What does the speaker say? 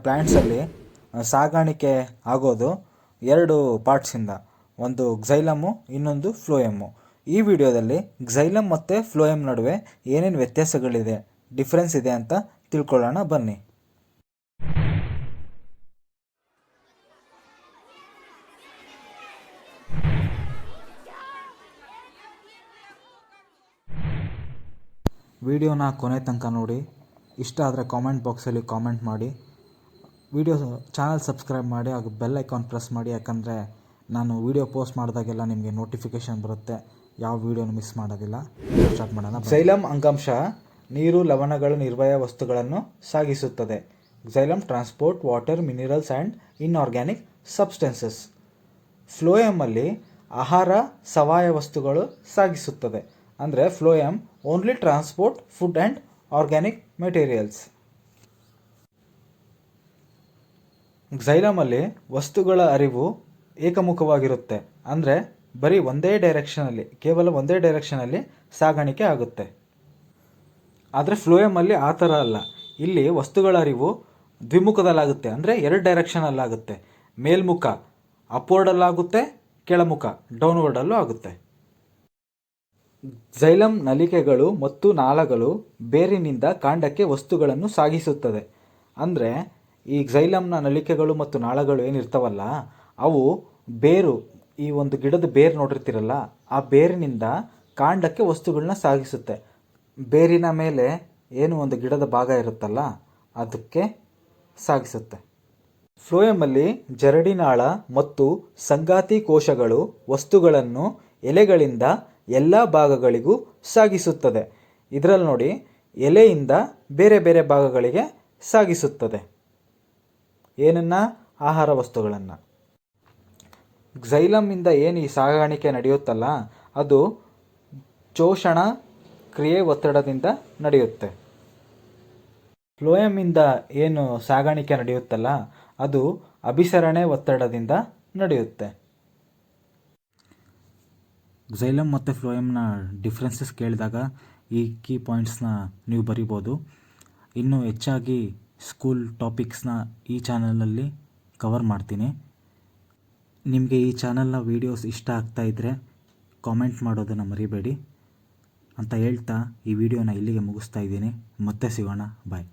ಪ್ಲ್ಯಾಂಟ್ಸಲ್ಲಿ ಸಾಗಾಣಿಕೆ ಆಗೋದು ಎರಡು ಪಾರ್ಟ್ಸಿಂದ, ಒಂದು ಕ್ಸೈಲಮ್ಮು, ಇನ್ನೊಂದು ಫ್ಲೋಯಮ್ಮು. ಈ ವಿಡಿಯೋದಲ್ಲಿ ಕ್ಸೈಲಮ್ ಮತ್ತು ಫ್ಲೋಯಮ್ ನಡುವೆ ಏನೇನು ವ್ಯತ್ಯಾಸಗಳಿದೆ, ಡಿಫ್ರೆನ್ಸ್ ಇದೆ ಅಂತ ತಿಳ್ಕೊಳ್ಳೋಣ ಬನ್ನಿ. ವಿಡಿಯೋನ ಕೊನೆ ತನಕ ನೋಡಿ. ಇಷ್ಟ ಆದರೆ ಕಾಮೆಂಟ್ ಬಾಕ್ಸಲ್ಲಿ ಕಾಮೆಂಟ್ ಮಾಡಿ. ಚಾನಲ್ ಸಬ್ಸ್ಕ್ರೈಬ್ ಮಾಡಿ, ಹಾಗೂ ಬೆಲ್ ಐಕಾನ್ ಪ್ರೆಸ್ ಮಾಡಿ, ಯಾಕಂದರೆ ನಾನು ವಿಡಿಯೋ ಪೋಸ್ಟ್ ಮಾಡಿದಾಗೆಲ್ಲ ನಿಮಗೆ ನೋಟಿಫಿಕೇಷನ್ ಬರುತ್ತೆ. ಯಾವ ವಿಡಿಯೋನು ಮಿಸ್ ಮಾಡೋದಿಲ್ಲ. ಸ್ಟಾರ್ಟ್ ಮಾಡೋಣ. ಕ್ಸೈಲಮ್ ಅಂಗಾಂಶ ನೀರು, ಲವಣಗಳು, ನಿರ್ವಯ ವಸ್ತುಗಳನ್ನು ಸಾಗಿಸುತ್ತದೆ. Xylem transport water, minerals and inorganic substances. ಫ್ಲೋಯಮಲ್ಲಿ ಆಹಾರ, ಸವಾಯ ವಸ್ತುಗಳು ಸಾಗಿಸುತ್ತದೆ. ಅಂದರೆ phloem only transport food and organic materials. ಕ್ಸೈಲಮಲ್ಲಿ ವಸ್ತುಗಳ ಅರಿವು ಏಕಮುಖವಾಗಿರುತ್ತೆ. ಅಂದರೆ ಬರೀ ಕೇವಲ ಒಂದೇ ಡೈರೆಕ್ಷನಲ್ಲಿ ಸಾಗಾಣಿಕೆ ಆಗುತ್ತೆ. ಆದರೆ ಫ್ಲೋಯಮಲ್ಲಿ ಆ ಥರ ಅಲ್ಲ. ಇಲ್ಲಿ ವಸ್ತುಗಳ ಅರಿವು ದ್ವಿಮುಖದಲ್ಲಾಗುತ್ತೆ. ಅಂದರೆ ಎರಡು ಡೈರೆಕ್ಷನಲ್ಲಾಗುತ್ತೆ. ಮೇಲ್ಮುಖ ಅಪ್ವರ್ಡಲ್ಲಾಗುತ್ತೆ, ಕೆಳಮುಖ ಡೌನ್ವರ್ಡಲ್ಲೂ ಆಗುತ್ತೆ. ಕ್ಸೈಲಮ್ ನಳಿಕೆಗಳು ಮತ್ತು ನಾಳಗಳು ಬೇರಿನಿಂದ ಕಾಂಡಕ್ಕೆ ವಸ್ತುಗಳನ್ನು ಸಾಗಿಸುತ್ತದೆ. ಅಂದರೆ ಈ ಕ್ಸೈಲಮ್ನ ನಳಿಕೆಗಳು ಮತ್ತು ನಾಳಗಳು ಏನಿರ್ತಾವಲ್ಲ, ಅವು ಈ ಒಂದು ಗಿಡದ ಬೇರು ನೋಡಿರ್ತೀರಲ್ಲ, ಆ ಬೇರಿನಿಂದ ಕಾಂಡಕ್ಕೆ ವಸ್ತುಗಳನ್ನ ಸಾಗಿಸುತ್ತೆ. ಬೇರಿನ ಮೇಲೆ ಏನು ಒಂದು ಗಿಡದ ಭಾಗ ಇರುತ್ತಲ್ಲ, ಅದಕ್ಕೆ ಸಾಗಿಸುತ್ತೆ. ಫ್ಲೋಯಮಲ್ಲಿ ಜರಡಿನಾಳ ಮತ್ತು ಸಂಗಾತಿ ಕೋಶಗಳು ವಸ್ತುಗಳನ್ನು ಎಲೆಗಳಿಂದ ಎಲ್ಲ ಭಾಗಗಳಿಗೂ ಸಾಗಿಸುತ್ತದೆ. ಇದರಲ್ಲಿ ನೋಡಿ, ಎಲೆಯಿಂದ ಬೇರೆ ಬೇರೆ ಭಾಗಗಳಿಗೆ ಸಾಗಿಸುತ್ತದೆ. ಏನನ್ನ? ಆಹಾರ ವಸ್ತುಗಳನ್ನು. ಕ್ಸೈಲಮ್ಮಿಂದ ಏನು ಈ ಸಾಗಾಣಿಕೆ ನಡೆಯುತ್ತಲ್ಲ, ಅದು ಶೋಷಣ ಕ್ರಿಯೆ ಒತ್ತಡದಿಂದ ನಡೆಯುತ್ತೆ. ಫ್ಲೋಯಮ್ಮಿಂದ ಏನು ಸಾಗಾಣಿಕೆ ನಡೆಯುತ್ತಲ್ಲ, ಅದು ಅಭಿಸರಣೆ ಒತ್ತಡದಿಂದ ನಡೆಯುತ್ತೆ. ಕ್ಸೈಲಮ್ ಮತ್ತು ಫ್ಲೋಯಮ್ನ ಡಿಫ್ರೆನ್ಸಸ್ ಕೇಳಿದಾಗ ಈ ಕೀ ಪಾಯಿಂಟ್ಸ್ನ ನೀವು ಬರಿಬೋದು. ಇನ್ನೂ ಹೆಚ್ಚಾಗಿ ಸ್ಕೂಲ್ ಟಾಪಿಕ್ಸ್ನ ಈ ಚಾನಲಲ್ಲಿ ಕವರ್ ಮಾಡ್ತೀನಿ. ನಿಮಗೆ ಈ ಚಾನಲ್ನ ವೀಡಿಯೋಸ್ ಇಷ್ಟ ಆಗ್ತಾಯಿದ್ರೆ ಕಾಮೆಂಟ್ ಮಾಡೋದನ್ನು ಮರಿಬೇಡಿ ಅಂತ ಹೇಳ್ತಾ ಈ ವಿಡಿಯೋನ ಇಲ್ಲಿಗೆ ಮುಗಿಸ್ತಾ ಇದ್ದೀನಿ. ಮತ್ತೆ ಸಿಗೋಣ. ಬಾಯ್.